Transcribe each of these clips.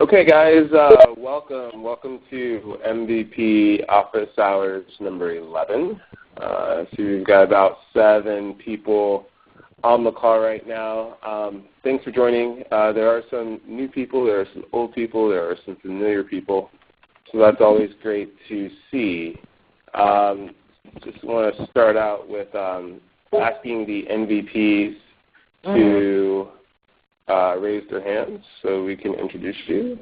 Okay, guys, welcome to MVP Office Hours number 11. So we've got about 7 people on the call right now. Thanks for joining. There are some new people, there are some old people, there are some familiar people. So that's always great to see. Just want to start out with asking the MVPs to raise their hands so we can introduce you.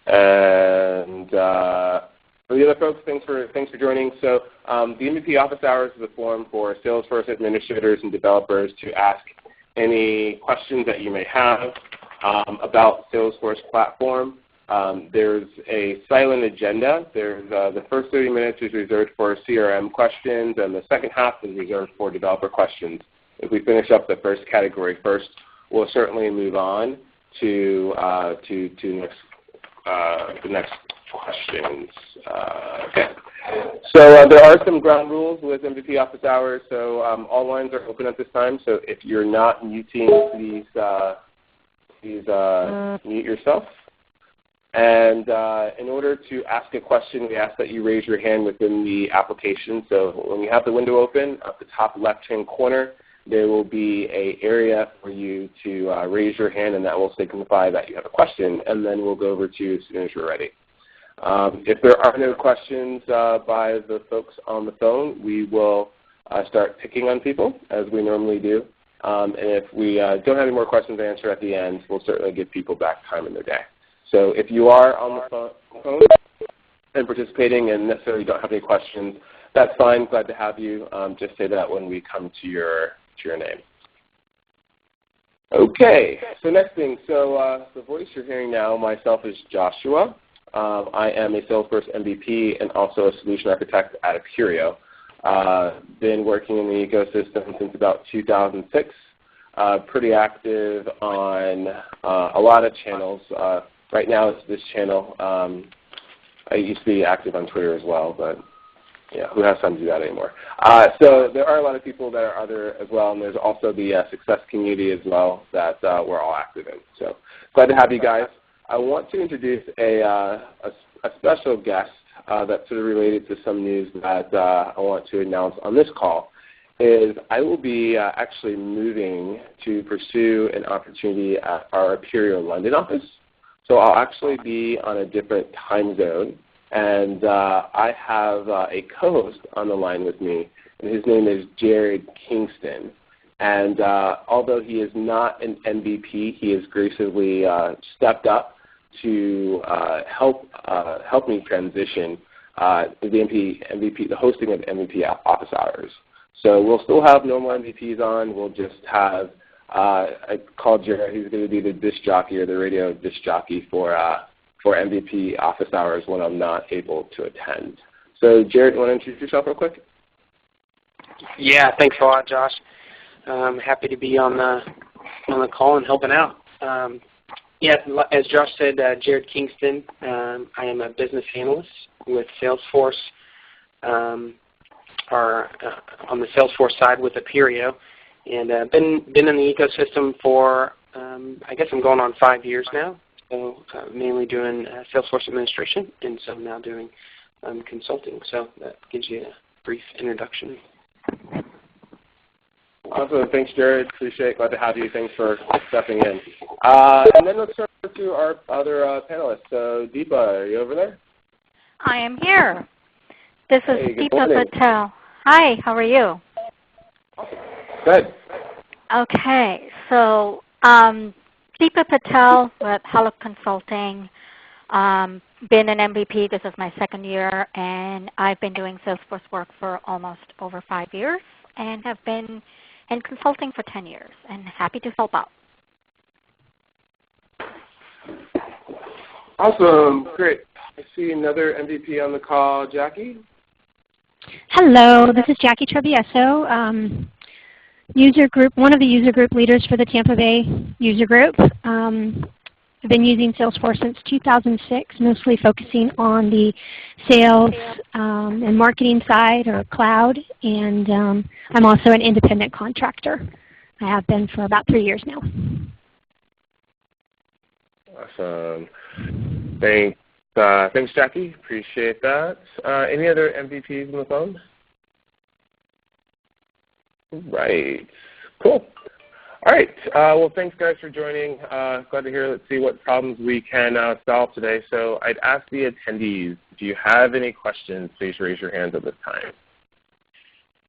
And for the other folks, thanks for joining. So the MVP Office Hours is a forum for Salesforce administrators and developers to ask any questions that you may have about Salesforce platform. There's a silent agenda. There's the first 30 minutes is reserved for CRM questions, and the second half is reserved for developer questions. If we finish up the first category first, we'll certainly move on to the next questions. Okay. So there are some ground rules with MVP Office Hours. So all lines are open at this time. So if you're not muting, please mute yourself. And in order to ask a question, we ask that you raise your hand within the application. So when you have the window open, at the top left-hand corner, there will be an area for you to raise your hand, and that will signify that you have a question, and then we'll go over to you as soon as you're ready. If there are no questions by the folks on the phone, we will start picking on people, as we normally do. And if we don't have any more questions to answer at the end, we'll certainly give people back time in their day. So if you are on the phone and participating and necessarily don't have any questions, that's fine. Glad to have you. Just say that when we come to your name. Okay, so next thing. So the voice you're hearing now, myself, is Joshua. I am a Salesforce MVP and also a solution architect at Aperio. Been working in the ecosystem since about 2006. Pretty active on a lot of channels. Right now it's this channel. I used to be active on Twitter as well, but yeah, who has time to do that anymore? So there are a lot of people that are other as well, and there's also the success community as well that we're all active in. So glad to have you guys. I want to introduce a special guest that's sort of related to some news that I want to announce on this call. Is I will be actually moving to pursue an opportunity at our Aperio London office. So I'll actually be on a different time zone. And I have a co-host on the line with me, and his name is Jared Kingston. And although he is not an MVP, he has graciously stepped up to help me transition the hosting of MVP Office Hours. So we'll still have normal MVPs on. We'll just have I called Jared. He's going to be the disc jockey or the radio disc jockey for MVP Office Hours when I'm not able to attend. So Jared, you want to introduce yourself real quick? Yeah, thanks a lot, Josh. I'm happy to be on the call and helping out. Yeah, as Josh said, Jared Kingston. I am a business analyst with Salesforce, on the Salesforce side with Aperio, and been in the ecosystem for I guess I'm going on 5 years now. So mainly doing Salesforce administration, and so now doing consulting. So that gives you a brief introduction. Awesome. Thanks, Jared. Appreciate it. Glad to have you. Thanks for stepping in. And then let's turn to our other panelists. So Deepa, are you over there? I am here. This is Hey, Deepa Patel. Hi, how are you? Awesome. Good. Okay, so Deepa Patel with Haluk Consulting. Been an MVP. This is my 2nd year, and I've been doing Salesforce work for almost over 5 years and have been in consulting for 10 years, and happy to help out. Awesome. Great. I see another MVP on the call. Jackie? Hello, this is Jackie Trebieso, user group, one of the user group leaders for the Tampa Bay user group. I've been using Salesforce since 2006, mostly focusing on the sales and marketing side or cloud, and I'm also an independent contractor. I have been for about 3 years now. Awesome. Thanks, Jackie. Appreciate that. Any other MVPs on the phone? Right. Cool. All right. Well, thanks, guys, for joining. Glad to hear. Let's see what problems we can solve today. So I'd ask the attendees, if you have any questions, please raise your hands at this time.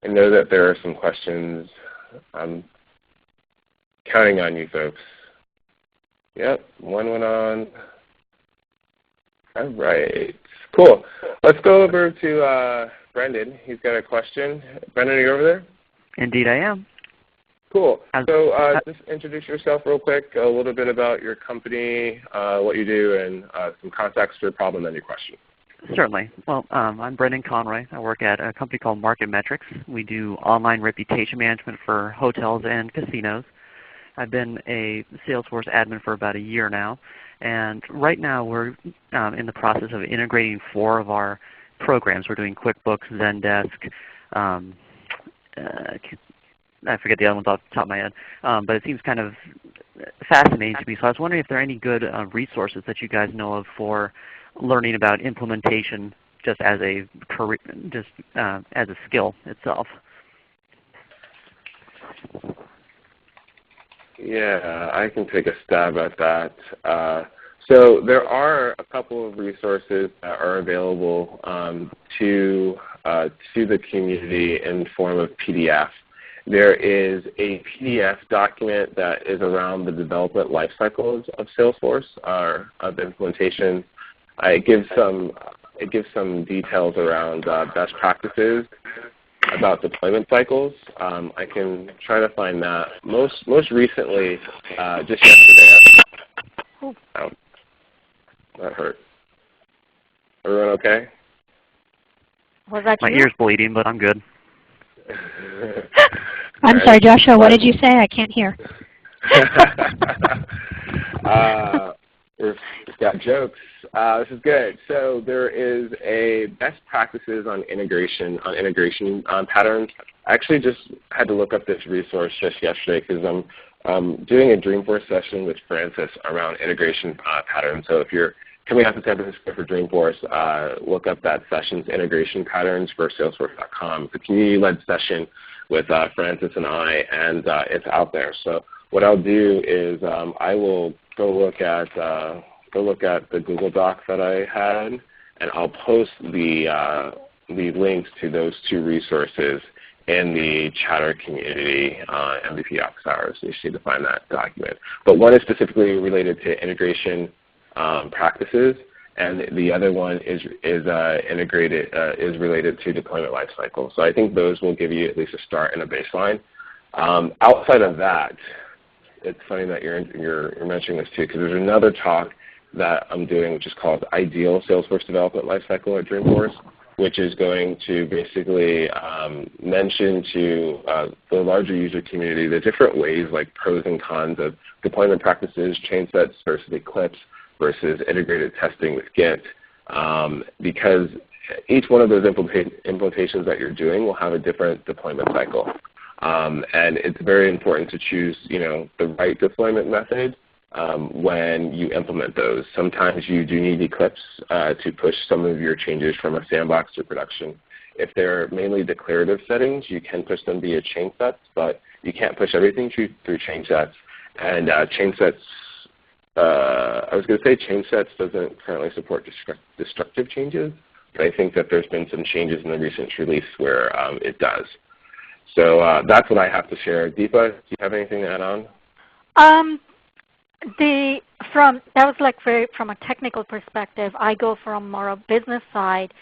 I know that there are some questions. I'm counting on you folks. Yep, one went on. All right. Cool. Let's go over to Brendan. He's got a question. Brendan, are you over there? Indeed I am. Cool. So just introduce yourself real quick, a little bit about your company, what you do, and some context for the problem and your question. Certainly. Well, I'm Brendan Conroy. I work at a company called Market Metrics. We do online reputation management for hotels and casinos. I've been a Salesforce admin for about a year now. And right now we're in the process of integrating 4 of our programs. We're doing QuickBooks, Zendesk, I forget the other ones off the top of my head, but it seems kind of fascinating to me. So I was wondering if there are any good resources that you guys know of for learning about implementation just as a career, as a skill itself. Yeah, I can take a stab at that. So there are a couple of resources that are available to the community in the form of PDF. There is a PDF document that is around the development life cycles of Salesforce, or of implementation. It gives some details around best practices about deployment cycles. I can try to find that. Most recently, just yesterday. Oh, that hurt. Everyone okay? Was that My you? ear's bleeding, but I'm good. I'm sorry, Joshua, what did you say? I can't hear. We've got jokes. This is good. So there is a best practices on integration patterns. I actually just had to look up this resource just yesterday because I'm doing a Dreamforce session with Francis around integration patterns. So if you're coming out to San Francisco for Dreamforce, look up that session's integration patterns for Salesforce.com. It's a community-led session with Francis and I, and it's out there. So what I'll do is I will go look at the Google Doc that I had, and I'll post the links to those 2 resources in the chatter community MVP Office Hours. So you should need to find that document. But one is specifically related to integration practices, and the other one is related to deployment lifecycle. So I think those will give you at least a start and a baseline. Outside of that, it's funny that you're mentioning this too, because there's another talk that I'm doing which is called Ideal Salesforce Development Lifecycle at Dreamforce, which is going to basically mention to the larger user community the different ways, like pros and cons of deployment practices, chain sets versus Eclipse versus integrated testing with Git, because each one of those implementations that you're doing will have a different deployment cycle. And it's very important to choose, the right deployment method when you implement those. Sometimes you do need Eclipse to push some of your changes from a sandbox to production. If they're mainly declarative settings, you can push them via chain sets, but you can't push everything through chain sets. And chain sets, I was going to say chain sets doesn't currently support destructive changes, but I think that there's been some changes in the recent release where it does. So that's what I have to share. Deepa, do you have anything to add on? That was like from a technical perspective. I go from more a business side.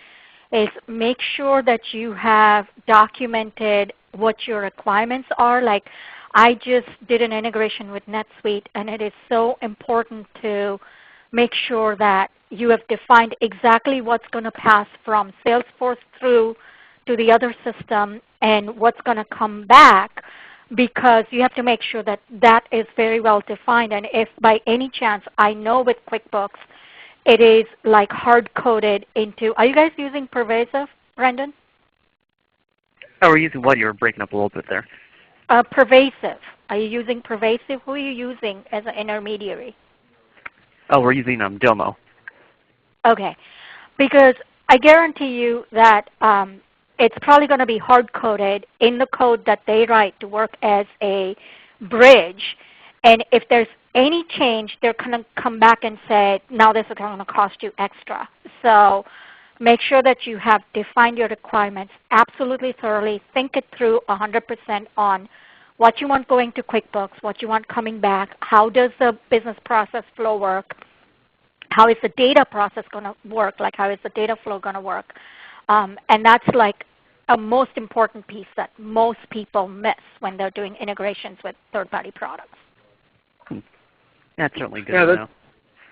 Is make sure that you have documented what your requirements are. Like I just did an integration with NetSuite, and it is so important to make sure that you have defined exactly what's going to pass from Salesforce through to the other system and what's going to come back, because you have to make sure that that is very well defined. And if by any chance, I know with QuickBooks, it is like hard-coded into, are you guys using Pervasive, Brendan? Oh, we're using what? You were breaking up a little bit there. Pervasive. Are you using Pervasive? Who are you using as an intermediary? Oh, we're using Domo. Okay, because I guarantee you that it's probably going to be hard-coded in the code that they write to work as a bridge. And if there's any change, they're going to come back and say, now this is going to cost you extra. So make sure that you have defined your requirements absolutely thoroughly. Think it through 100% on what you want going to QuickBooks, what you want coming back, how does the business process flow work, how is the data process going to work, like how is the data flow going to work. And that's like a most important piece that most people miss when they're doing integrations with third-party products. That's certainly good to know.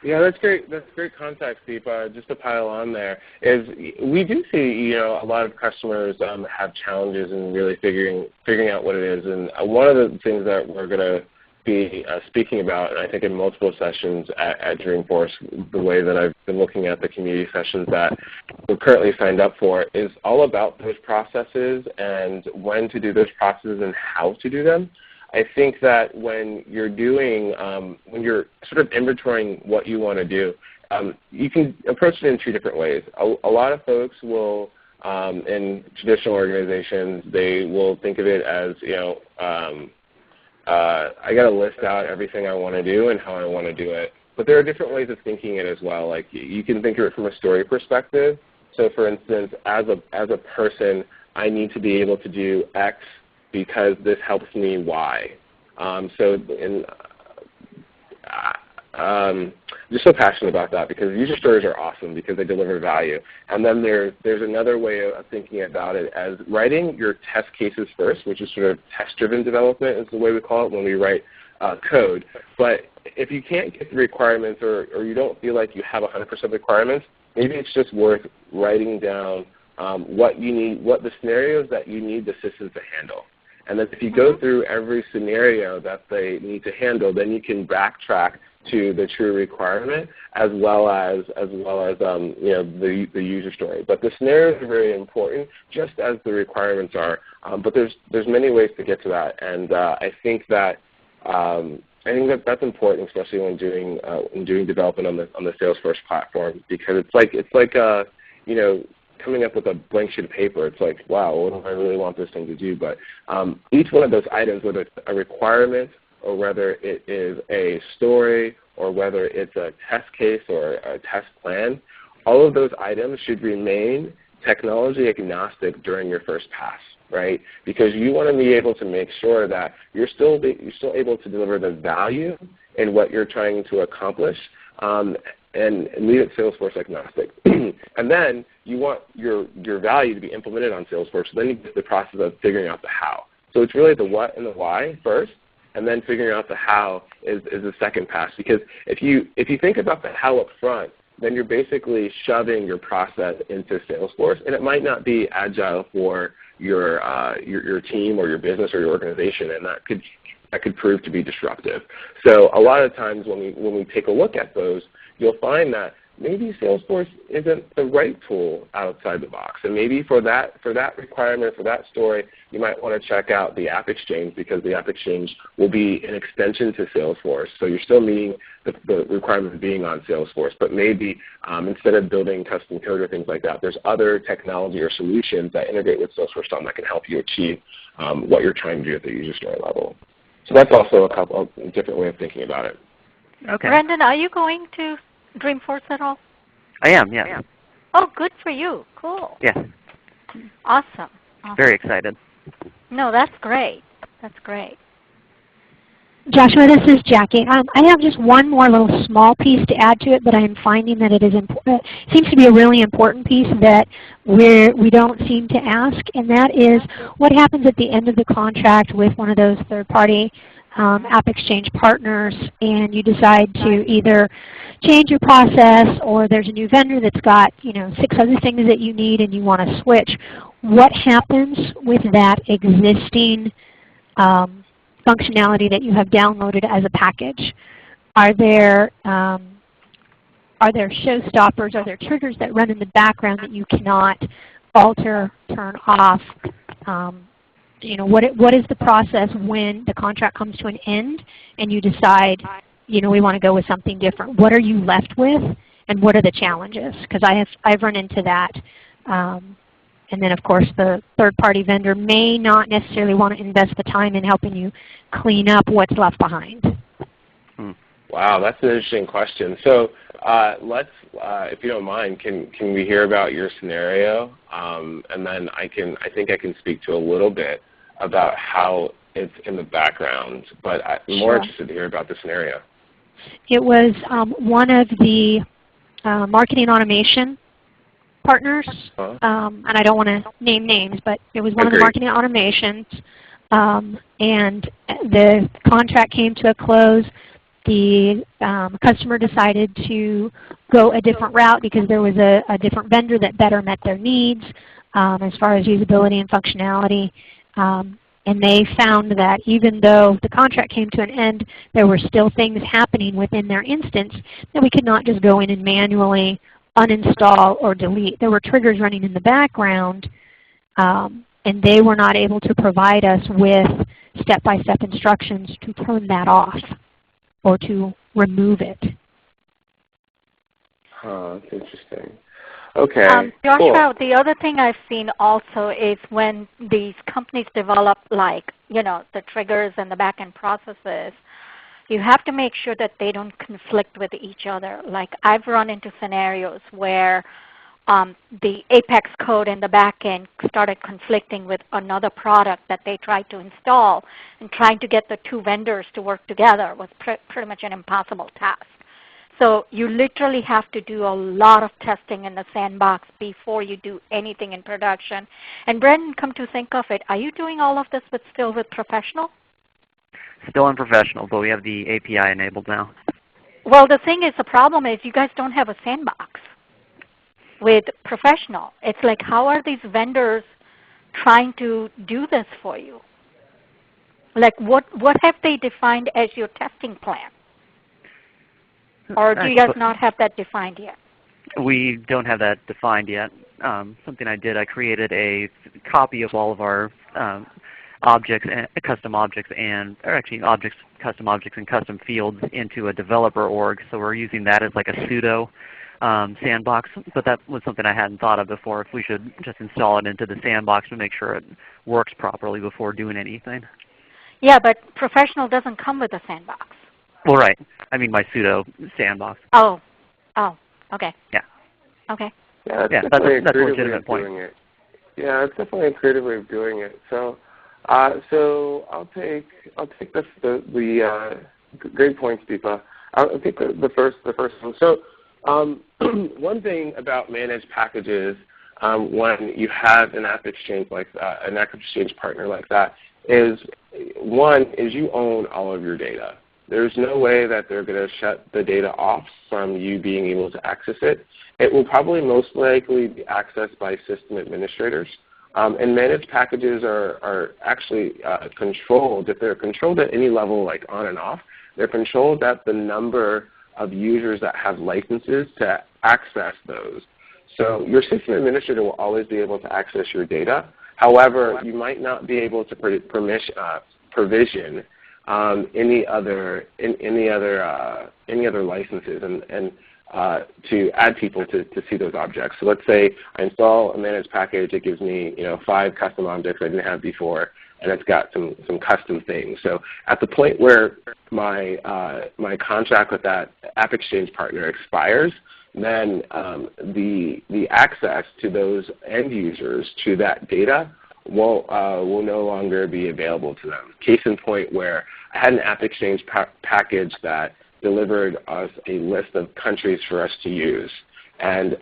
Yeah, that's great. That's great context, Deepa. Just to pile on there, is we do see a lot of customers have challenges in really figuring out what it is. And one of the things that we're going to be speaking about, and I think in multiple sessions at Dreamforce, the way that I've been looking at the community sessions that we're currently signed up for, is all about those processes and when to do those processes and how to do them. I think that when you're doing, when you're sort of inventorying what you want to do, you can approach it in two different ways. A lot of folks will, in traditional organizations, they will think of it as, I got to list out everything I want to do and how I want to do it. But there are different ways of thinking it as well. Like you can think of it from a story perspective. So for instance, as a person, I need to be able to do X because this helps me Y. I'm just so passionate about that because user stories are awesome because they deliver value. And then there's another way of thinking about it as writing your test cases first, which is sort of test-driven development is the way we call it when we write code. But if you can't get the requirements or you don't feel like you have 100% requirements, maybe it's just worth writing down what you need, what the scenarios that you need the systems to handle. And then if you go through every scenario that they need to handle, then you can backtrack to the true requirement as well as the user story. But the scenarios are very important, just as the requirements are. But there's many ways to get to that, and I think that's important, especially when doing development on the Salesforce platform, because it's like coming up with a blank sheet of paper. It's like, wow, what do I really want this thing to do? But each one of those items, whether it's a requirement or whether it is a story or whether it's a test case or a test plan, all of those items should remain technology agnostic during your first pass, right? Because you want to be able to make sure that you're still able to deliver the value in what you're trying to accomplish, and leave it Salesforce agnostic. And then you want your value to be implemented on Salesforce, so then you get the process of figuring out the how. So it's really the what and the why first, and then figuring out the how is the second pass. Because if you think about the how up front, then you're basically shoving your process into Salesforce, and it might not be agile for your team or your business or your organization, and that could prove to be disruptive. So a lot of times when we take a look at those, you'll find that maybe Salesforce isn't the right tool outside the box. And maybe for that requirement, for that story, you might want to check out the AppExchange, because the AppExchange will be an extension to Salesforce. So you're still meeting the requirement of being on Salesforce, but maybe instead of building custom code or things like that, there's other technology or solutions that integrate with Salesforce that can help you achieve what you're trying to do at the user story level. So that's also a different way of thinking about it. Okay. Brandon, are you going to Dreamforce at all? I am, yeah. Oh, good for you. Cool. Yeah. Awesome. Very excited. No, that's great. That's great. Joshua, this is Jackie. I have just one more little small piece to add to it, but I am finding that it seems to be a really important piece that we don't seem to ask, and that is what happens at the end of the contract with one of those third-party AppExchange partners, and you decide to either change your process or there's a new vendor that's got 6 other things that you need and you want to switch. What happens with that existing functionality that you have downloaded as a package? Are there showstoppers? Are there triggers that run in the background that you cannot alter, turn off? What is the process when the contract comes to an end and you decide we want to go with something different. What are you left with, and what are the challenges? Because I've run into that. And then, of course, the third-party vendor may not necessarily want to invest the time in helping you clean up what's left behind. Wow, that's an interesting question. So let's, if you don't mind, can we hear about your scenario? And then I think I can speak to a little bit about how it's in the background, but I'm more interested to hear about the scenario. It was one of the marketing automation partners, and I don't want to name names, but it was one of the marketing automations, and the contract came to a close. The customer decided to go a different route because there was a different vendor that better met their needs as far as usability and functionality. And they found that even though the contract came to an end, there were still things happening within their instance that we could not just go in and manually uninstall or delete. There were triggers running in the background, and they were not able to provide us with step-by-step instructions to turn that off or to remove it. That's interesting. Okay. Joshua, cool. The other thing I've seen also is when these companies develop, like, the triggers and the back-end processes, you have to make sure that they don't conflict with each other. Like, I've run into scenarios where the Apex code in the back-end started conflicting with another product that they tried to install, and trying to get the two vendors to work together was pretty much an impossible task. So you literally have to do a lot of testing in the sandbox before you do anything in production. And Brendan, come to think of it, are you doing all of this still with Professional? Still in Professional, but we have the API enabled now. Well, the thing is, the problem is you guys don't have a sandbox with Professional. It's like, how are these vendors trying to do this for you? Like, what have they defined as your testing plan? Or do you guys not have that defined yet? We don't have that defined yet. Something I did, I created a copy of all of our objects, custom objects, or actually objects, custom objects, and custom fields into a developer org. So we're using that as like a pseudo sandbox. But that was something I hadn't thought of before. If we should just install it into the sandbox to make sure it works properly before doing anything. Yeah, but Professional doesn't come with a sandbox. Well, right. I mean my pseudo sandbox. Oh, okay. Yeah. Okay. Yeah, that's that's a creative legitimate way of point. doing it. Yeah, it's definitely a creative way of doing it. So, I'll take the great points, Deepa. I'll take the first one. So, one thing about managed packages, when you have an AppExchange like that, an AppExchange partner like that, is you own all of your data. There's no way that they're going to shut the data off from you being able to access it. It will probably most likely be accessed by system administrators. And managed packages are actually controlled. If they're controlled at any level, like on and off, they're controlled at the number of users that have licenses to access those. So your system administrator will always be able to access your data. However, you might not be able to provision any other licenses and to add people to see those objects. So let's say I install a managed package. It gives me 5 custom objects I didn't have before, and it's got some custom things. So at the point where my contract with that AppExchange partner expires, then the access to those end users to that data will no longer be available to them. Case in point, where I had an AppExchange package that delivered us a list of countries for us to use. And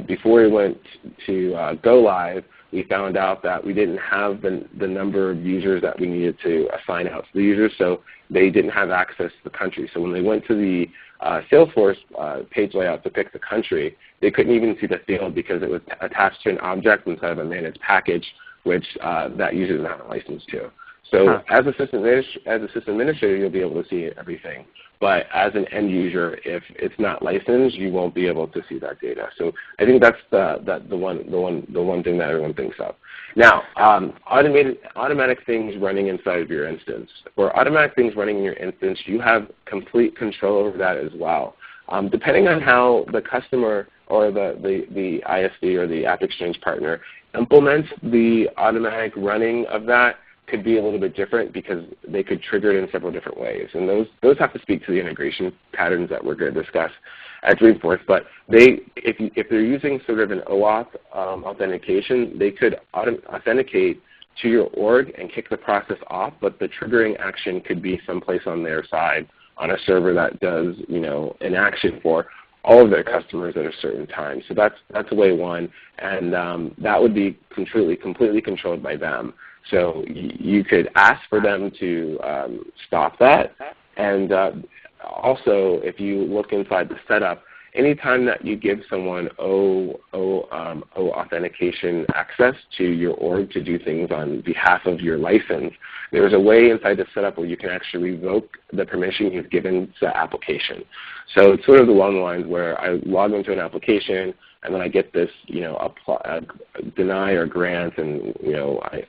before we went to go live, we found out that we didn't have the number of users that we needed to assign out to the users, so they didn't have access to the country. So when they went to the Salesforce page layout to pick the country, they couldn't even see the field because it was attached to an object instead of a managed package, which that user doesn't have a license to. So as a system administrator, you'll be able to see everything. But as an end user, if it's not licensed, you won't be able to see that data. So I think that's the one thing that everyone thinks of. Now, automatic things running inside of your instance. For automatic things running in your instance, you have complete control over that as well. Depending on how the customer or the ISV or the App Exchange partner implements the automatic running of that, could be a little bit different because they could trigger it in several different ways. And those have to speak to the integration patterns that we're going to discuss at Dreamforce. But if they're using sort of an OAuth authentication, they could authenticate to your org and kick the process off, but the triggering action could be someplace on their side on a server that does, an action for all of their customers at a certain time. So that's way one, and that would be completely controlled by them. So you could ask for them to stop that. And also, if you look inside the setup, anytime that you give someone authentication access to your org to do things on behalf of your license, there's a way inside the setup where you can actually revoke the permission you've given to the application. So it's sort of along the lines where I log into an application, and then I get this, deny or grant, and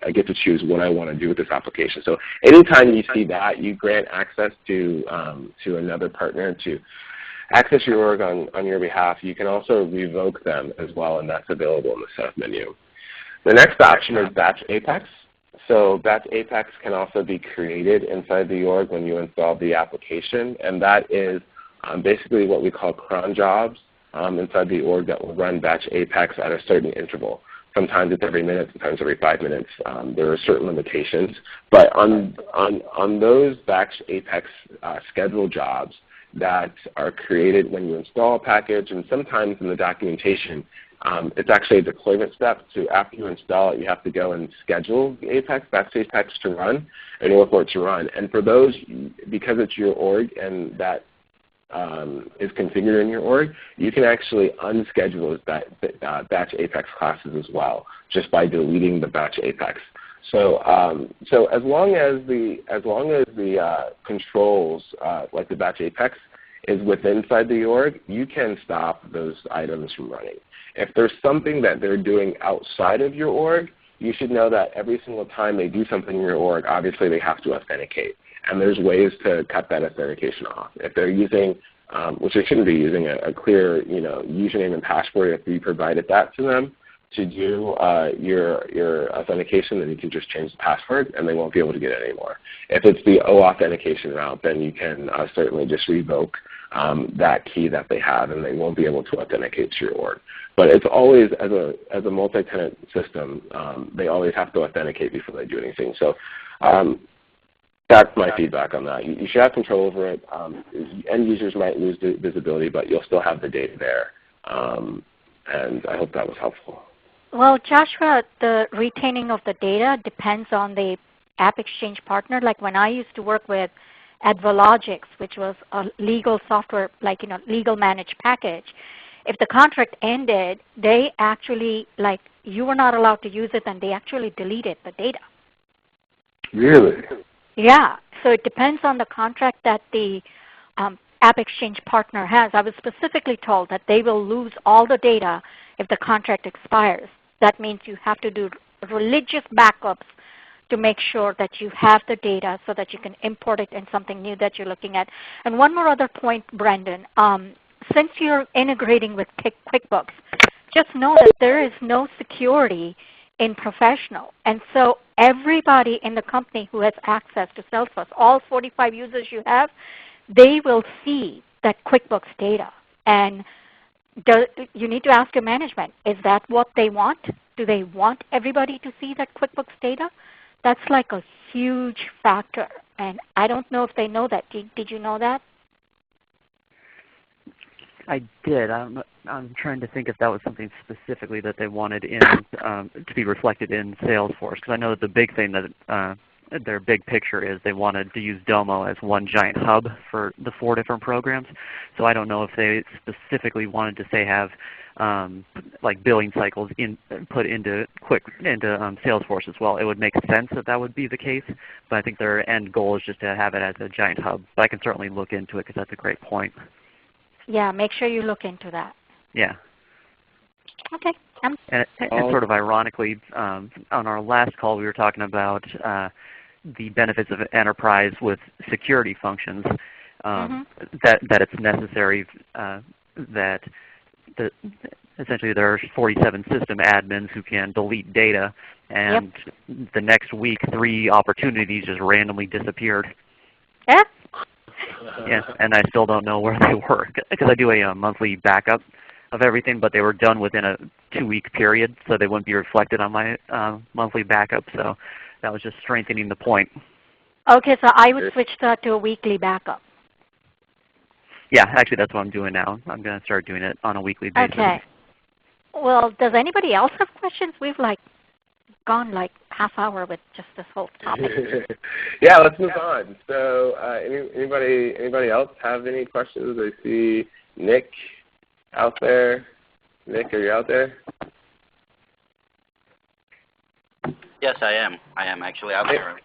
I get to choose what I want to do with this application. So anytime you see that, you grant access to another partner to access your org on your behalf. You can also revoke them as well, and that's available in the setup menu. The next option is Batch Apex. So Batch Apex can also be created inside the org when you install the application, and that is basically what we call cron jobs inside the org that will run Batch Apex at a certain interval. Sometimes it's every minute, sometimes every 5 minutes. There are certain limitations. But on those Batch Apex schedule jobs that are created when you install a package, and sometimes in the documentation, it's actually a deployment step. So after you install it, you have to go and schedule the Batch Apex to run in order for it to run. And for those, because it's your org and that is configured in your org, you can actually unschedule those Batch Apex classes as well, just by deleting the Batch Apex. So as long as the controls like the Batch Apex is within inside the org, you can stop those items from running. If there's something that they're doing outside of your org, you should know that every single time they do something in your org, obviously they have to authenticate. And there's ways to cut that authentication off. If they're using, which they shouldn't be using, a clear username and password, if you provided that to them to do your authentication, then you can just change the password and they won't be able to get it anymore. If it's the authentication route, then you can certainly just revoke that key that they have, and they won't be able to authenticate to your org. But it's always, as a multi-tenant system, they always have to authenticate before they do anything. So that's my feedback on that. You should have control over it. End users might lose visibility, but you'll still have the data there. And I hope that was helpful. Well, Joshua, the retaining of the data depends on the App Exchange partner. Like when I used to work with Advologix, which was a legal software, legal managed package, if the contract ended, they actually, you were not allowed to use it, and they actually deleted the data. Really? Yeah. So it depends on the contract that the App Exchange partner has. I was specifically told that they will lose all the data if the contract expires. That means you have to do religious backups to make sure that you have the data so that you can import it in something new that you're looking at. And one more other point, Brendan. Since you're integrating with QuickBooks, just know that there is no security in Professional. And so everybody in the company who has access to Salesforce, all 45 users you have, they will see that QuickBooks data. And you need to ask your management, is that what they want? Do they want everybody to see that QuickBooks data? That's like a huge factor. And I don't know if they know that. Did you know that? I did. I'm trying to think if that was something specifically that they wanted to be reflected in Salesforce, because I know that the big thing that their big picture is they wanted to use Domo as one giant hub for the 4 different programs. So I don't know if they specifically wanted to say have like billing cycles put into Salesforce as well. It would make sense that that would be the case, but I think their end goal is just to have it as a giant hub. But I can certainly look into it because that's a great point. Yeah, make sure you look into that. Yeah. Okay. And sort of ironically, on our last call we were talking about the benefits of enterprise with security functions, that it's necessary that essentially there are 47 system admins who can delete data, and the next week 3 opportunities just randomly disappeared. Yeah. Yeah, and I still don't know where they were because I do a monthly backup of everything, but they were done within a 2-week period, so they wouldn't be reflected on my monthly backup. So that was just strengthening the point. Okay, so I would switch that to a weekly backup. Yeah, actually that's what I'm doing now. I'm going to start doing it on a weekly basis. Okay. Well, does anybody else have questions? We've gone like half hour with just this whole topic. Yeah, let's move on. So anybody else have any questions? I see Nick out there. Nick, are you out there? Yes, I am. I am actually out there.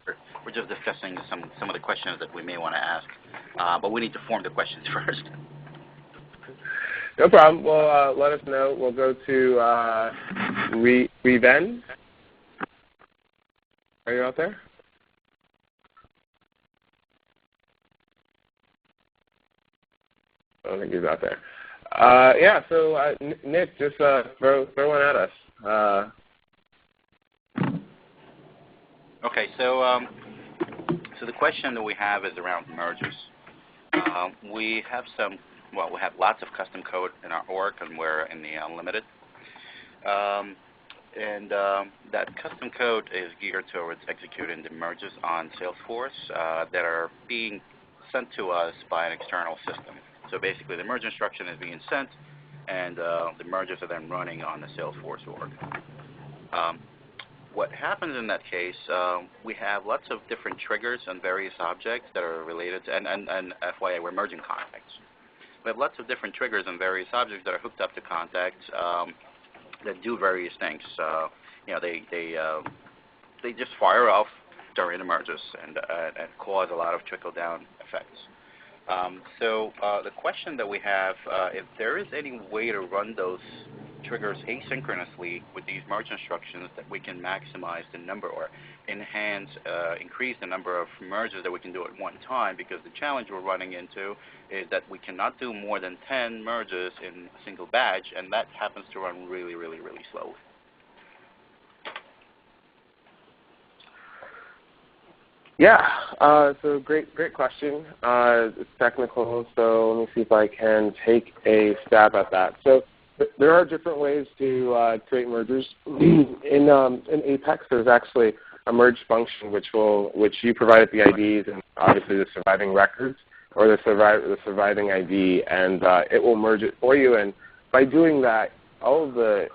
We're just discussing some of the questions that we may want to ask, but we need to form the questions first. No problem. Well, let us know. We'll go to Reven. Are you out there? I don't think he's out there. Yeah, so Nick, just throw one at us. Okay, so the question that we have is around mergers. We have we have lots of custom code in our org, and we're in the Unlimited. That custom code is geared towards executing the merges on Salesforce that are being sent to us by an external system. So basically the merge instruction is being sent, and the mergers are then running on the Salesforce org. What happens in that case, we have lots of different triggers on various objects that are related to, and FYI, we're merging contacts. We have lots of different triggers on various objects that are hooked up to contacts that do various things. They just fire off during the merges and cause a lot of trickle-down effects. So the question that we have, if there is any way to run those triggers asynchronously with these merge instructions that we can maximize the number or increase the number of merges that we can do at one time, because the challenge we're running into is that we cannot do more than 10 merges in a single batch, and that happens to run really, really, really slowly. Yeah, so great question. It's technical, so let me see if I can take a stab at that. So there are different ways to create mergers. In Apex, there's actually a merge function which you provided the IDs and obviously the surviving records or the surviving ID, and it will merge it for you. And by doing that, all of the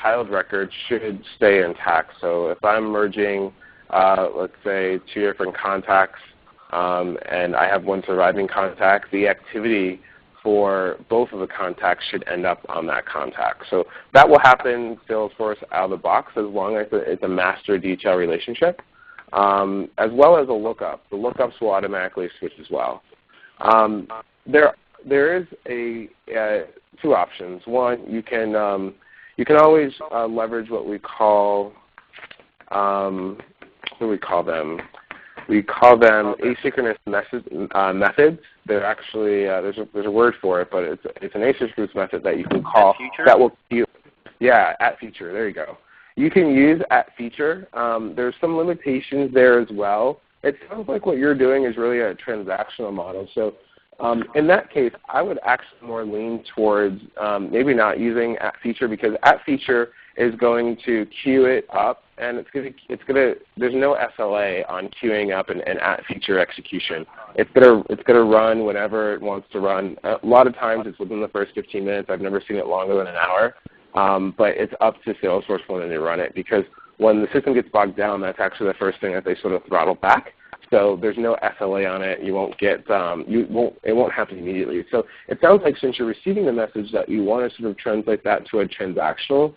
child records should stay intact. So if I'm merging, let's say, 2 different contacts, and I have one surviving contact, the activity for both of the contacts should end up on that contact. So that will happen Salesforce out of the box as long as it's a master detail relationship, as well as a lookup. The lookups will automatically switch as well. There is 2 options. One, you can always leverage what we call what do we call them? We call them asynchronous methods. They're actually there's a word for it, but it's an asynchronous method that you can call that will queue. Yeah, at feature. There you go. You can use at feature. There's some limitations there as well. It sounds like what you're doing is really a transactional model. So in that case, I would actually more lean towards maybe not using at feature, because at feature is going to queue it up, and there's no SLA on queuing up and at feature execution. It's gonna run whenever it wants to run. A lot of times it's within the first 15 minutes. I've never seen it longer than an hour, but it's up to Salesforce when they run it, because when the system gets bogged down, that's actually the first thing that they sort of throttle back. So there's no SLA on it. You won't get, it won't happen immediately. So it sounds like since you're receiving the message that you want to sort of translate that to a transactional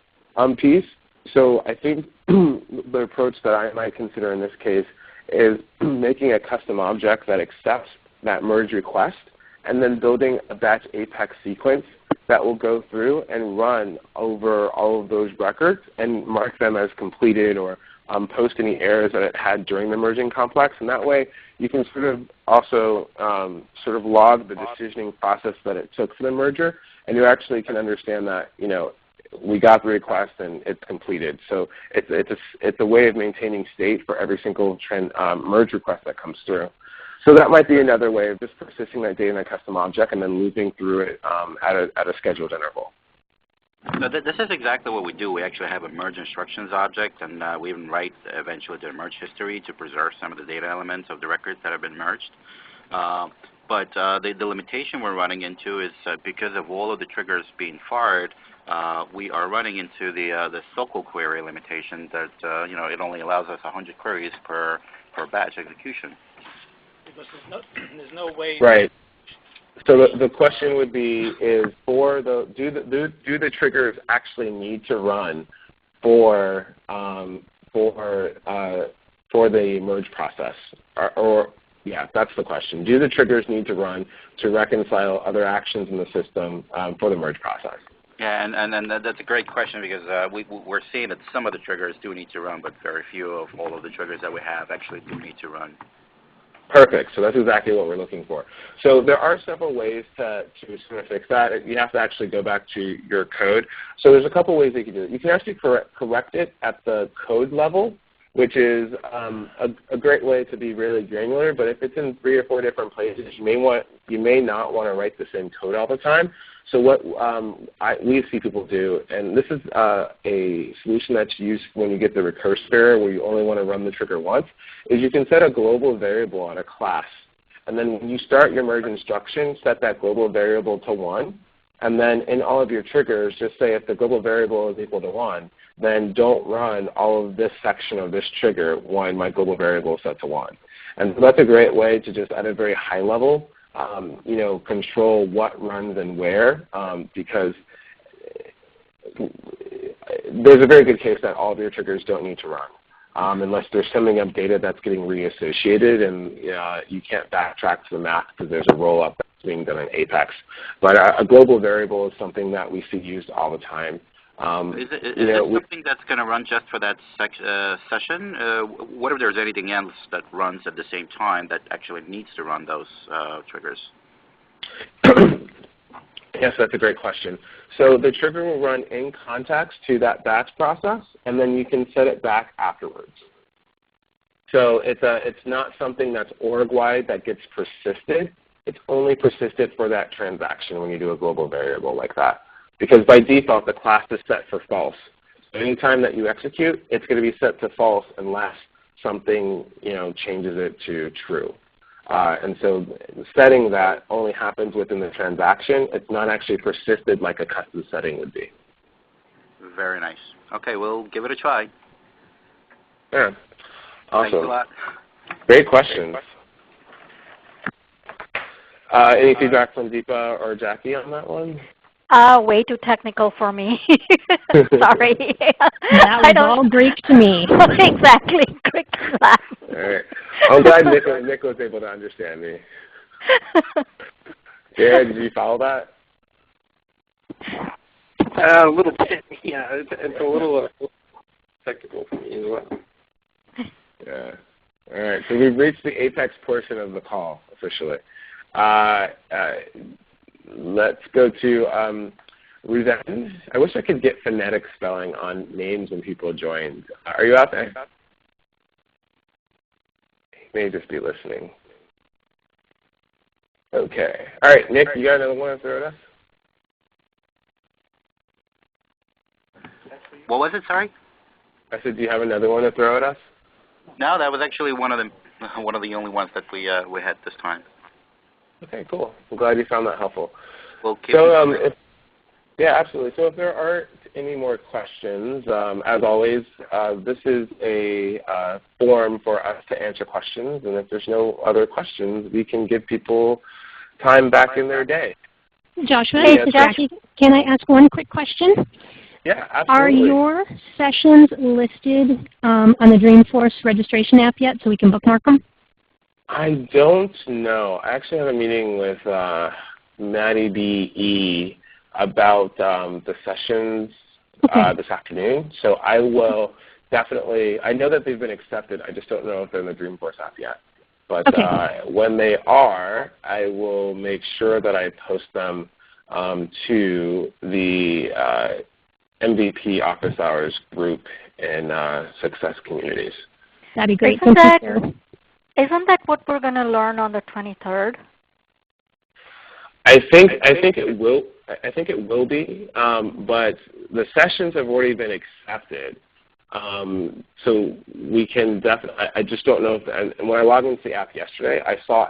piece. So I think the approach that I might consider in this case is making a custom object that accepts that merge request and then building a batch APEX sequence that will go through and run over all of those records and mark them as completed or post any errors that it had during the merging complex. And that way you can sort of also sort of log the decisioning process that it took for the merger, and you actually can understand that, you know, we got the request and it's completed. So it's a way of maintaining state for every single merge request that comes through. So that might be another way of just persisting that data in a custom object and then looping through it at a scheduled interval. So this is exactly what we do. We actually have a merge instructions object, and we even write eventually the merge history to preserve some of the data elements of the records that have been merged. But the limitation we're running into is because of all of the triggers being fired, we are running into the SOQL query limitation that you know, it only allows us 100 queries per batch execution. Because there's no way. Right. So the question would be is do the triggers actually need to run for the merge process? Or yeah, that's the question. Do the triggers need to run to reconcile other actions in the system for the merge process? Yeah, and that's a great question because we're seeing that some of the triggers do need to run, but very few of all of the triggers that we have actually do need to run. Perfect. So that's exactly what we're looking for. So there are several ways to sort of fix that. You have to actually go back to your code. So there's a couple ways that you can do it. You can actually correct it at the code level, which is a great way to be really granular. But if it's in 3 or 4 different places, you may not want to write the same code all the time. So what we see people do, and this is a solution that's used when you get the recursive error where you only want to run the trigger once, is you can set a global variable on a class. And then when you start your merge instruction, set that global variable to 1. And then in all of your triggers, just say if the global variable is equal to 1, then don't run all of this section of this trigger when my global variable is set to 1. And so that's a great way to just at a very high level you know, control what runs and where, because there's a very good case that all of your triggers don't need to run unless there's sending up data that's getting reassociated and you can't backtrack to the math because there's a roll-up that's being done in Apex. But a global variable is something that we see used all the time. Is it something that's going to run just for that session? What if there's anything else that runs at the same time that actually needs to run those triggers? Yes, that's a great question. So the trigger will run in context to that batch process, and then you can set it back afterwards. So it's not something that's org-wide that gets persisted. It's only persisted for that transaction when you do a global variable like that. Because by default, the class is set for false. So anytime that you execute, it's going to be set to false unless something changes it to true. And so setting that only happens within the transaction. It's not actually persisted like a custom setting would be. Very nice. Okay, we'll give it a try. Yeah. Awesome. Thanks a lot. Great questions. Any feedback from Deepa or Jackie on that one? Way too technical for me. Sorry. That was all Greek to me. Exactly. Greek to that. All right. I'm glad Nick was able to understand me. Jared, did you follow that? A little bit. Yeah, it's a little technical for me as well. Yeah. All right. So we've reached the apex portion of the call officially. Let's go to Ruzan. I wish I could get phonetic spelling on names when people joined. Are you out there? He may just be listening. Okay. All right, Nick, you got another one to throw at us? What was it? Sorry. I said, do you have another one to throw at us? No, that was actually one of the only ones that we had this time. Okay, cool. I'm glad you found that helpful. We'll keep so, yeah, absolutely. So if there are any more questions, as always, this is a forum for us to answer questions. And if there's no other questions, we can give people time back in their day. Joshua, Hey, Jackie, can I ask one quick question? Yeah, absolutely. Are your sessions listed on the Dreamforce registration app yet so we can bookmark them? I don't know. I actually have a meeting with Maddie B.E. about the sessions this afternoon. So I will definitely, I know that they've been accepted. I just don't know if they're in the Dreamforce app yet. But when they are, I will make sure that I post them to the MVP Office Hours group in Success Communities. That'd be great. Isn't that what we're going to learn on the 23rd? I think it will. I think it will be, but the sessions have already been accepted, so we can definitely. I just don't know if. And when I logged into the app yesterday, I saw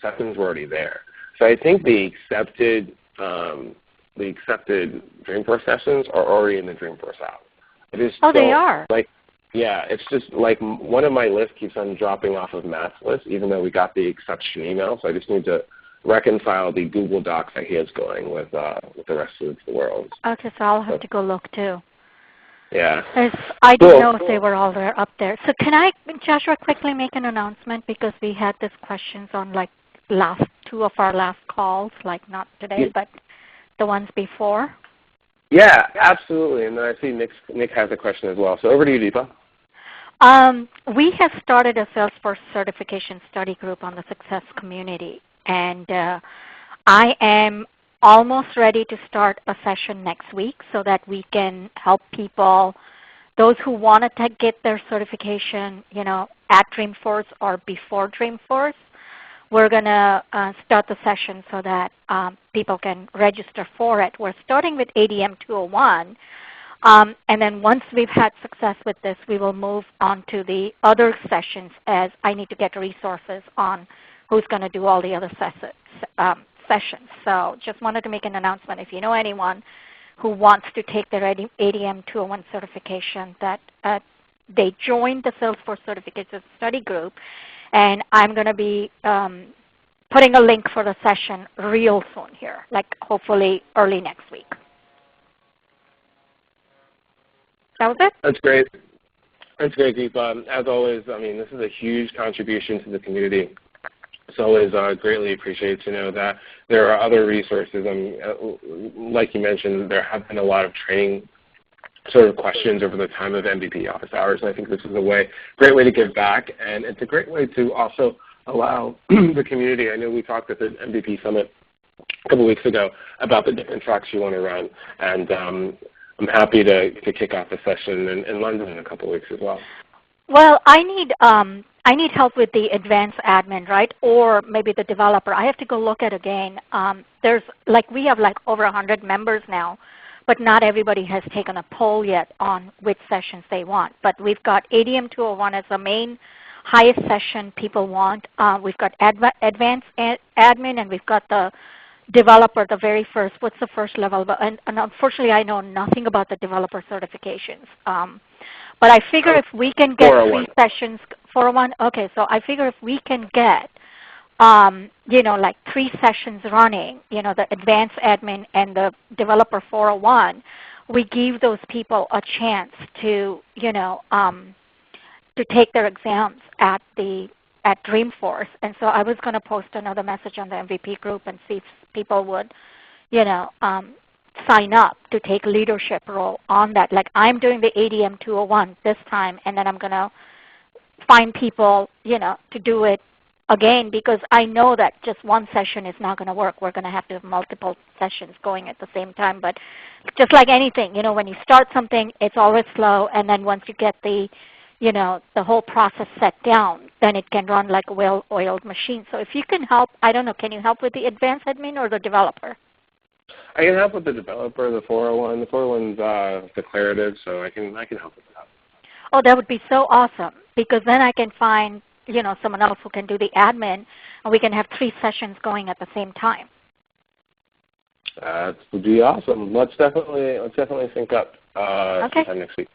sessions were already there. So I think the accepted Dreamforce sessions are already in the Dreamforce app. They are. Yeah, it's just like one of my lists keeps on dropping off of Matt's list, even though we got the exception email. So I just need to reconcile the Google Docs that he has going with the rest of the world. Okay, so I'll have to go look too. Yeah. I didn't know if they were all there up there. So can I, Joshua, quickly make an announcement because we had these questions on like two of our last calls, like not today, but the ones before. Yeah, absolutely. And then I see Nick has a question as well. So over to you, Deepa. We have started a Salesforce certification study group on the Success community, and I am almost ready to start a session next week so that we can help people, those who want to get their certification, at Dreamforce or before Dreamforce. We're going to start the session so that people can register for it. We're starting with ADM 201. And then once we've had success with this, we will move on to the other sessions as I need to get resources on who's going to do all the other sessions. So just wanted to make an announcement. If you know anyone who wants to take their ADM 201 certification, that they join the Salesforce Certification Study Group. And I'm going to be putting a link for the session real soon here, like hopefully early next week. That was it? That's great. That's great, Deepa. As always, I mean, this is a huge contribution to the community. It's always greatly appreciated to know that there are other resources. I mean, like you mentioned, there have been a lot of training sort of questions over the time of MVP Office Hours, and I think this is a great way to give back, and it's a great way to also allow the community. I know we talked at the MVP Summit a couple weeks ago about the different tracks you want to run, and I'm happy to kick off a session in London in a couple weeks as well. Well, I need help with the advanced admin, right, or maybe the developer. I have to go look at again. We have over 100 members now, but not everybody has taken a poll yet on which sessions they want. But we've got ADM 201 as the main highest session people want. We've got advanced admin, and we've got the developer, the very first. What's the first level? And unfortunately, I know nothing about the developer certifications. But I figure if we can get 3 sessions, 401, okay, so I figure if we can get 3 sessions running, the advanced admin and the developer 401, we give those people a chance to, to take their exams at Dreamforce. And so I was going to post another message on the MVP group and see if people would, sign up to take leadership role on that. Like I'm doing the ADM 201 this time, and then I'm going to find people, to do it again, because I know that just one session is not going to work. We're going to have to have multiple sessions going at the same time. But just like anything, when you start something, it's always slow, and then once you get the whole process set down, then it can run like a well-oiled machine. So if you can help, I don't know, can you help with the advanced admin or the developer? I can help with the developer, the 401. The 401's declarative, so I can help with that. Oh, that would be so awesome, because then I can find someone else who can do the admin, and we can have 3 sessions going at the same time. That would be awesome. Let's definitely sync up sometime next week.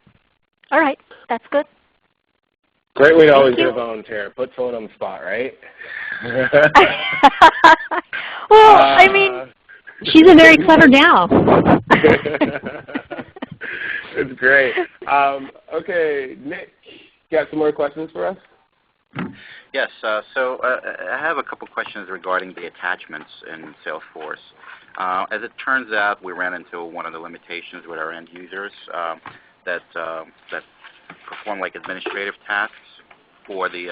All right, that's good. Great way to always get a volunteer. Put someone on the spot, right? Well, I mean, she's a very clever gal. It's great. Okay, Nick, you got some more questions for us? Yes. So I have a couple questions regarding the attachments in Salesforce. As it turns out, we ran into one of the limitations with our end users that perform like administrative tasks for the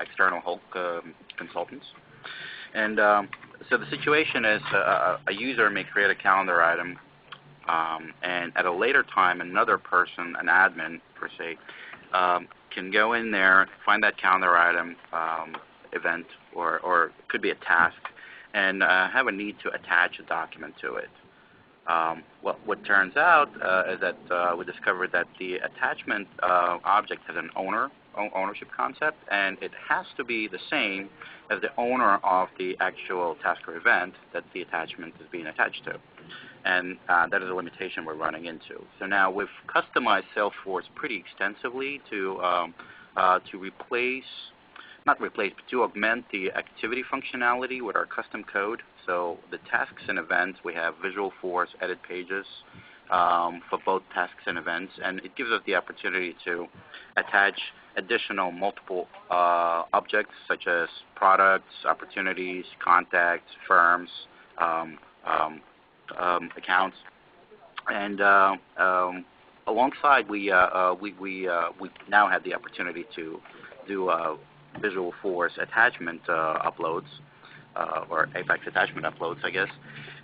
external Hulk consultants. And so the situation is a user may create a calendar item, and at a later time, another person, an admin per se, can go in there, find that calendar item event, or it could be a task, and have a need to attach a document to it. What turns out is that we discovered that the attachment object has an ownership concept, and it has to be the same as the owner of the actual task or event that the attachment is being attached to. And that is a limitation we're running into. So now we've customized Salesforce pretty extensively to to augment the activity functionality with our custom code. So the tasks and events, we have Visualforce edit pages for both tasks and events, and it gives us the opportunity to attach additional multiple objects such as products, opportunities, contacts, firms, accounts, and alongside we now have the opportunity to do Visualforce attachment uploads or Apex attachment uploads, I guess.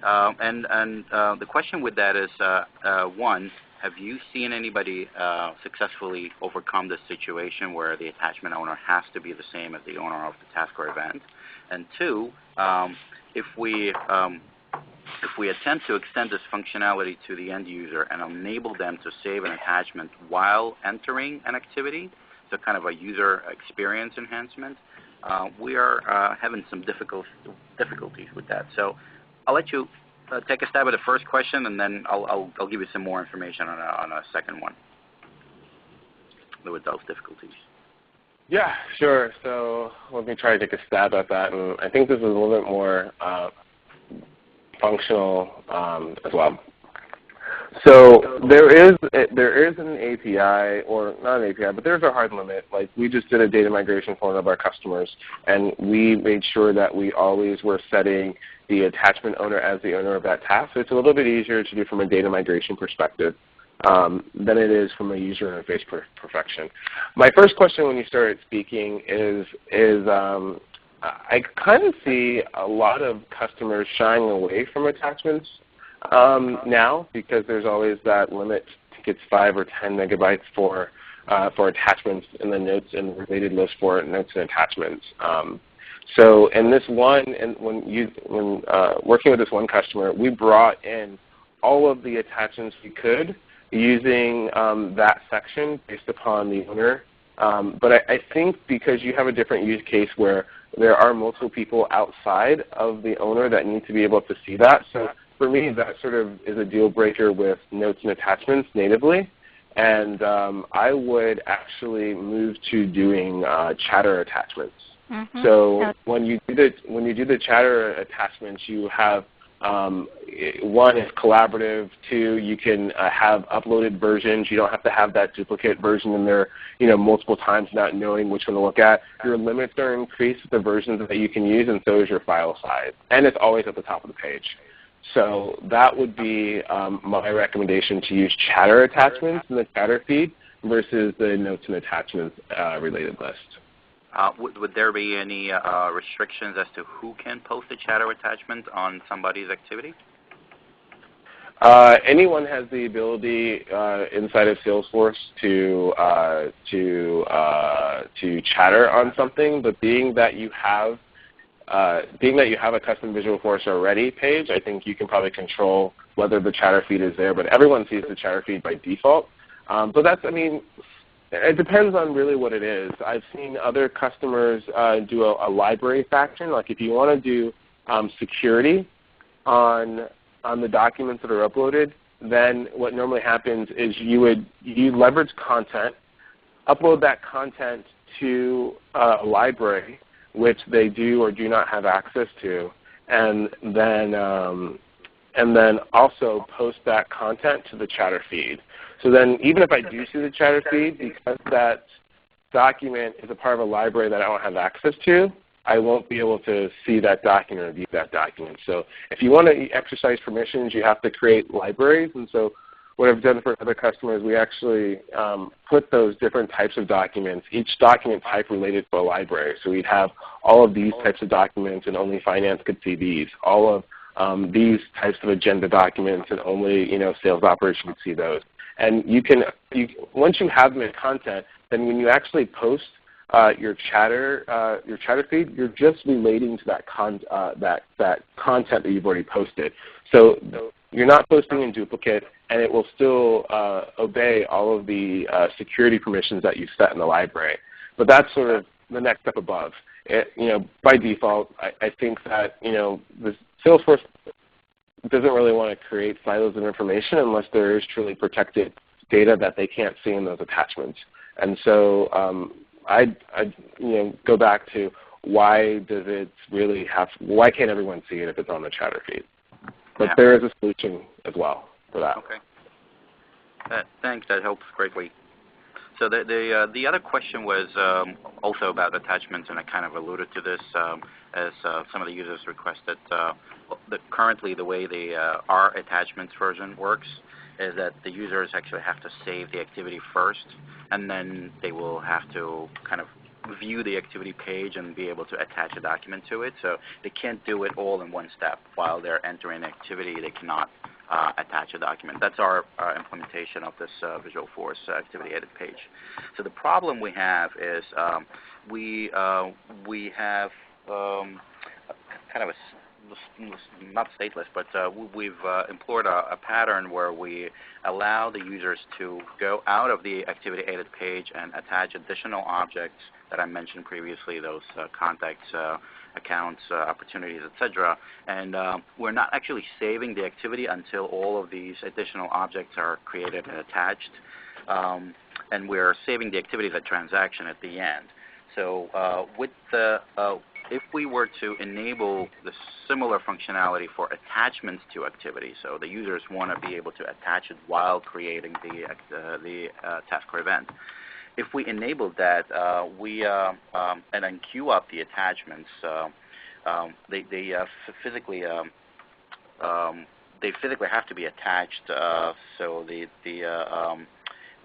And the question with that is, one, have you seen anybody successfully overcome this situation where the attachment owner has to be the same as the owner of the task or event? And two, if we attempt to extend this functionality to the end user and enable them to save an attachment while entering an activity, so kind of a user experience enhancement, we are having some difficulties with that. So I'll let you take a stab at the first question, and then I'll give you some more information on a second one with those difficulties. Yeah, sure. So let me try to take a stab at that. And I think this is a little bit more functional as well. So there is an API, or not an API, but there's a hard limit. Like we just did a data migration for one of our customers, and we made sure that we always were setting the attachment owner as the owner of that task. So it's a little bit easier to do from a data migration perspective than it is from a user interface perfection. My first question when you started speaking is I kind of see a lot of customers shying away from attachments now because there's always that limit. I think it's 5 or 10 megabytes for attachments in the notes and related list for notes and attachments. So in this one, and when working with this one customer, we brought in all of the attachments we could using that section based upon the owner. But I think because you have a different use case where there are multiple people outside of the owner that need to be able to see that. So for me, that sort of is a deal breaker with notes and attachments natively. And I would actually move to doing chatter attachments. Mm-hmm. So when you do the chatter attachments, you have one is collaborative. Two, you can have uploaded versions. You don't have to have that duplicate version in there, multiple times, not knowing which one to look at. Your limits are increased with the versions that you can use, and so is your file size. And it's always at the top of the page. So that would be my recommendation, to use chatter attachments in the chatter feed versus the notes and attachments related list. Would there be any restrictions as to who can post a chatter attachment on somebody's activity? Anyone has the ability inside of Salesforce to chatter on something, but being that you have a custom Visualforce already page, I think you can probably control whether the chatter feed is there. But everyone sees the chatter feed by default. So that's, it depends on really what it is. I've seen other customers do a library faction. Like if you want to do security, on the documents that are uploaded, then what normally happens is you leverage content, upload that content to a library, which they do or do not have access to, and then also post that content to the Chatter feed. So then even if I do see the Chatter feed, because that document is a part of a library that I don't have access to, I won't be able to see that document or view that document. So if you want to exercise permissions, you have to create libraries. And so what I've done for other customers, we actually put those different types of documents, each document type related to a library. So we'd have all of these types of documents and only finance could see these. All of these types of agenda documents and only sales operation could see those. And once you have them in content, then when you actually post your Chatter feed, you're just relating to that content that you've already posted. So you're not posting in duplicate, and it will still obey all of the security permissions that you've set in the library. But that's sort of the next step above. By default, I think that the Salesforce doesn't really want to create silos of information unless there is truly protected data that they can't see in those attachments. And so I'd go back to why can't everyone see it if it's on the Chatter feed? But there is a solution as well for that. Okay. Thanks. That helps greatly. So the other question was also about attachments, and I kind of alluded to this as some of the users requested. Currently, the way the our attachments version works is that the users actually have to save the activity first, and then they will have to kind of view the activity page and be able to attach a document to it. So they can't do it all in one step. While they're entering activity, they cannot attach a document. That's our implementation of this Visualforce activity edit page. So the problem we have is we have kind of not stateless, but we've employed a pattern where we allow the users to go out of the activity edit page and attach additional objects that I mentioned previously, those contacts, accounts, opportunities, etc. And we're not actually saving the activity until all of these additional objects are created and attached. And we're saving the activity as a transaction at the end. So with the if we were to enable the similar functionality for attachments to activity, so the users want to be able to attach it while creating the task or event. If we enabled that, and then queue up the attachments, they physically have to be attached. So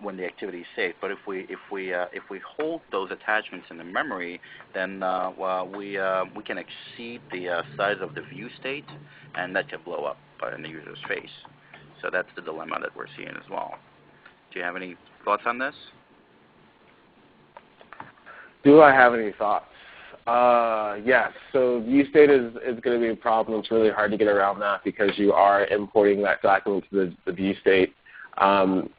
when the activity is saved. But if we hold those attachments in the memory, then we can exceed the size of the view state, and that can blow up in the user's face. So that's the dilemma that we're seeing as well. Do you have any thoughts on this? Do I have any thoughts? Yes. So view state is going to be a problem. It's really hard to get around that because you are importing that document to the view state. I'm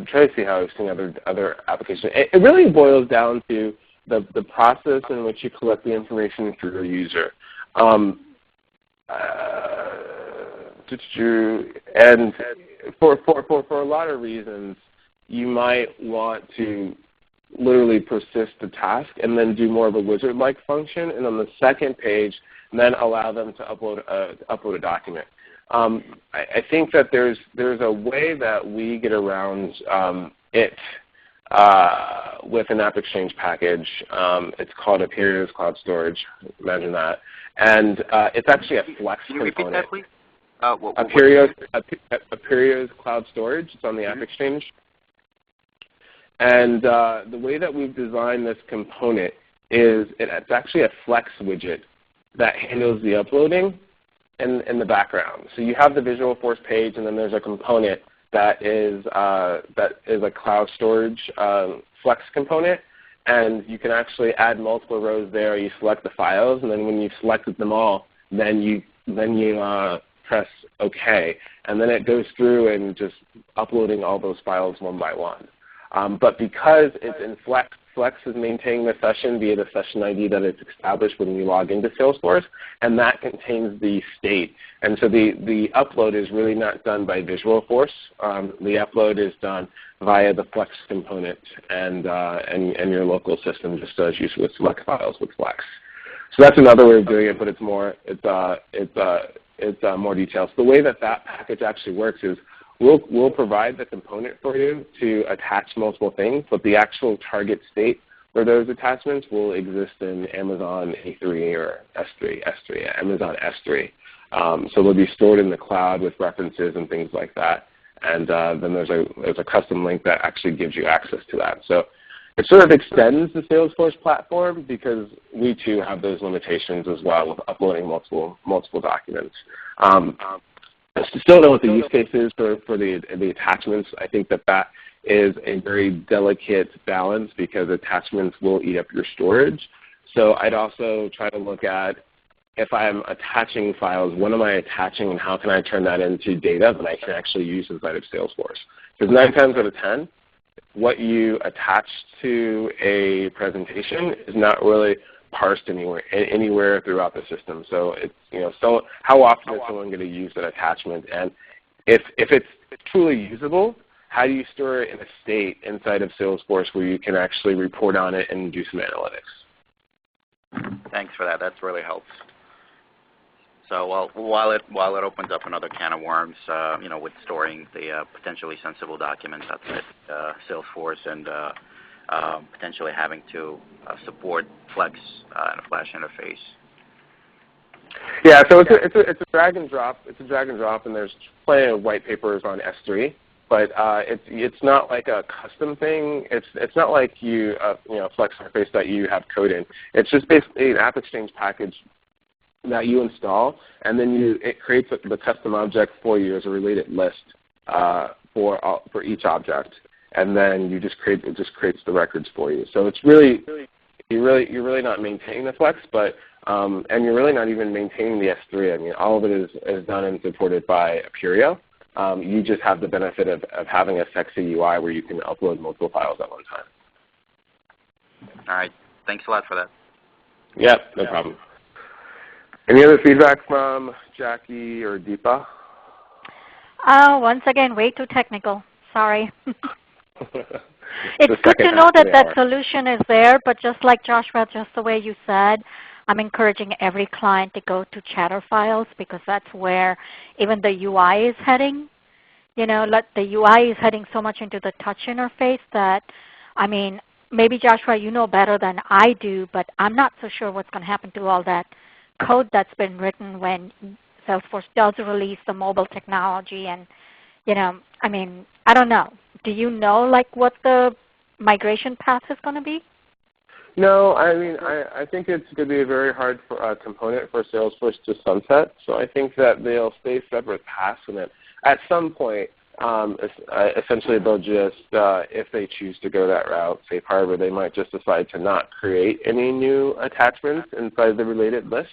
trying to see how I've seen other applications. It really boils down to the process in which you collect the information for your user. And for a lot of reasons, you might want to literally persist the task and then do more of a wizard-like function, and on the second page, then allow them to upload a document. I think that there's a way that we get around it with an AppExchange package. It's called Aperios Cloud Storage. Imagine that. And it's actually a Flex component. Can you repeat that, please? Aperios Cloud Storage. It's on the AppExchange. And the way that we've designed this component is it's actually a Flex widget that handles the uploading in the background. So you have the Visualforce page, and then there's a component that is a cloud storage Flex component, and you can actually add multiple rows there. You select the files, and then when you've selected them all, then you press OK, and then it goes through and just uploading all those files one by one. But because it's in Flex Flex is maintaining the session via the session ID that it's established when you log into Salesforce, and that contains the state. And so the upload is really not done by Visualforce. The upload is done via the Flex component and your local system, just as you would select files with Flex. So that's another way of doing it, but it's more more detailed. So the way that package actually works is we'll provide the component for you to attach multiple things, but the actual target state for those attachments will exist in Amazon A3 or Amazon S3. So they'll be stored in the cloud with references and things like that. And then there's a custom link that actually gives you access to that. So it sort of extends the Salesforce platform because we too have those limitations as well with uploading multiple documents. I still don't know what the use case is for the attachments. I think that is a very delicate balance because attachments will eat up your storage. So I'd also try to look at, if I'm attaching files, what am I attaching and how can I turn that into data that I can actually use inside of Salesforce? Because 9 times out of 10, what you attach to a presentation is not really parsed anywhere throughout the system. So it's, so how often is someone going to use that attachment? And if it's truly usable, how do you store it in a state inside of Salesforce where you can actually report on it and do some analytics? Thanks for that. That really helps. So while it opens up another can of worms, with storing the potentially sensible documents outside Salesforce and potentially having to support Flex and a Flash interface. Yeah, so it's a drag and drop. It's a drag and drop, and there's plenty of white papers on S3. But it's not like a custom thing. It's not like Flex interface that you have code in. It's just basically an AppExchange package that you install, and then it creates the custom object for you as a related list for each object, and then it just creates the records for you. So it's really you're really not maintaining the Flex, but and you're really not even maintaining the S3. I mean, all of it is done and supported by Apereo. You just have the benefit of having a sexy UI where you can upload multiple files at one time. All right. Thanks a lot for that. Yeah, no problem. Any other feedback from Jackie or Deepa? Once again, way too technical. Sorry. It's good to know that solution is there, but just like Joshua, just the way you said, I'm encouraging every client to go to Chatter Files because that's where even the UI is heading. The UI is heading so much into the touch interface that, I mean, maybe Joshua, you know better than I do, but I'm not so sure what's going to happen to all that code that's been written when Salesforce does release the mobile technology. And, I mean, I don't know. Do you know what the migration path is going to be? No, I mean, I think it's going to be a very hard component for Salesforce to sunset. So I think that they'll stay separate paths, and then at some point, essentially they'll just, if they choose to go that route, safe harbor, they might just decide to not create any new attachments inside the related list.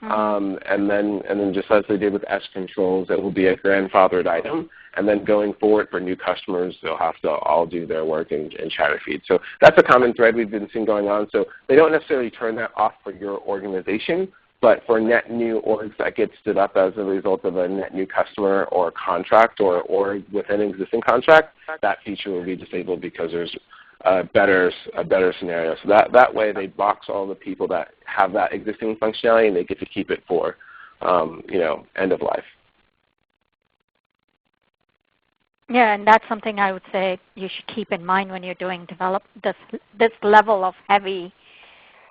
And then just as they did with S controls, it will be a grandfathered item. And then going forward for new customers, they'll have to all do their work in Chatterfeed. So that's a common thread we've been seeing going on. So they don't necessarily turn that off for your organization, but for net new orgs that get stood up as a result of a net new customer or contract or within an existing contract, that feature will be disabled because there's a better scenario. So that way they box all the people that have that existing functionality and they get to keep it for end of life. Yeah, and that's something I would say you should keep in mind when you're develop this level of heavy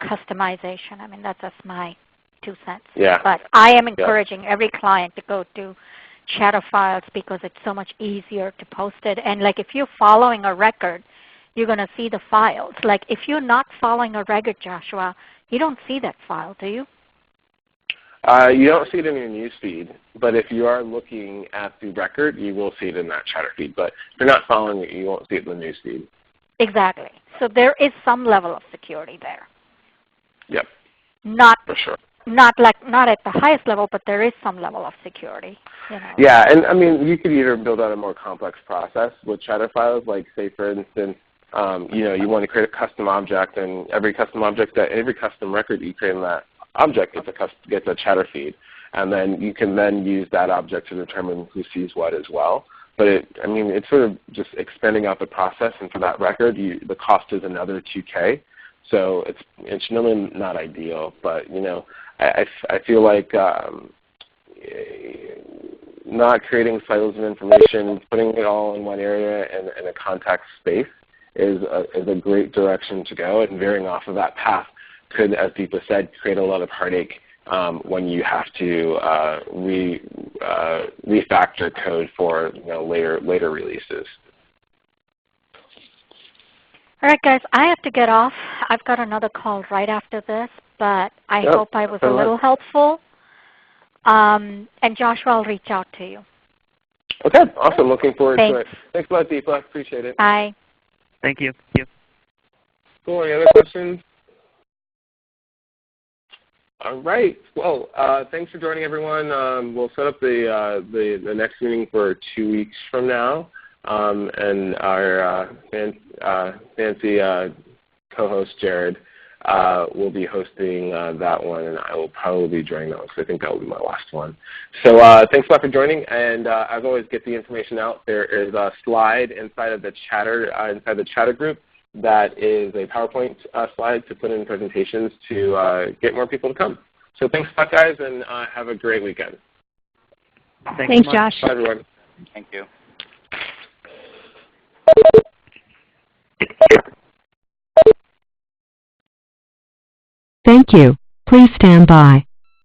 customization. I mean, that's just my 2 cents. Yeah. But I am encouraging every client to go to Chatter Files because it's so much easier to post it. And if you're following a record, you're going to see the files. If you're not following a record, Joshua, you don't see that file, do you? You don't see it in your news feed, but if you are looking at the record, you will see it in that Chatter feed. But if you're not following it, you won't see it in the news feed. Exactly. So there is some level of security there. Yep. Not for sure. Not at the highest level, but there is some level of security. Yeah, and I mean, you could either build out a more complex process with Chatter Files, say for instance, you want to create a custom object, and every custom object, every custom record you create in that object gets a chatter feed, and then you can then use that object to determine who sees what as well. But it's sort of just expanding out the process, and for that record, the cost is another $2K. So it's really not ideal. But I feel like not creating silos of information, putting it all in one area and in a contact space is a great direction to go. And veering off of that path could, as Deepa said, create a lot of heartache when you have to refactor code for later releases. All right, guys, I have to get off. I've got another call right after this, but I hope I was a little helpful. And Joshua, I'll reach out to you. Okay, awesome. Looking forward to it. Thanks a lot, Deepa. Appreciate it. Bye. Thank you. Cool. Any other questions? All right. Well, thanks for joining, everyone. We'll set up the next meeting for 2 weeks from now, and our fancy co-host Jared will be hosting that one, and I will probably be joining that one because I think that will be my last one. So thanks a lot for joining, and as always, get the information out. There is a slide inside of the chatter group that is a PowerPoint slide to put in presentations to get more people to come. So thanks a lot, guys, and have a great weekend. Thanks Josh. Bye, everyone. Thank you. Thank you. Please stand by.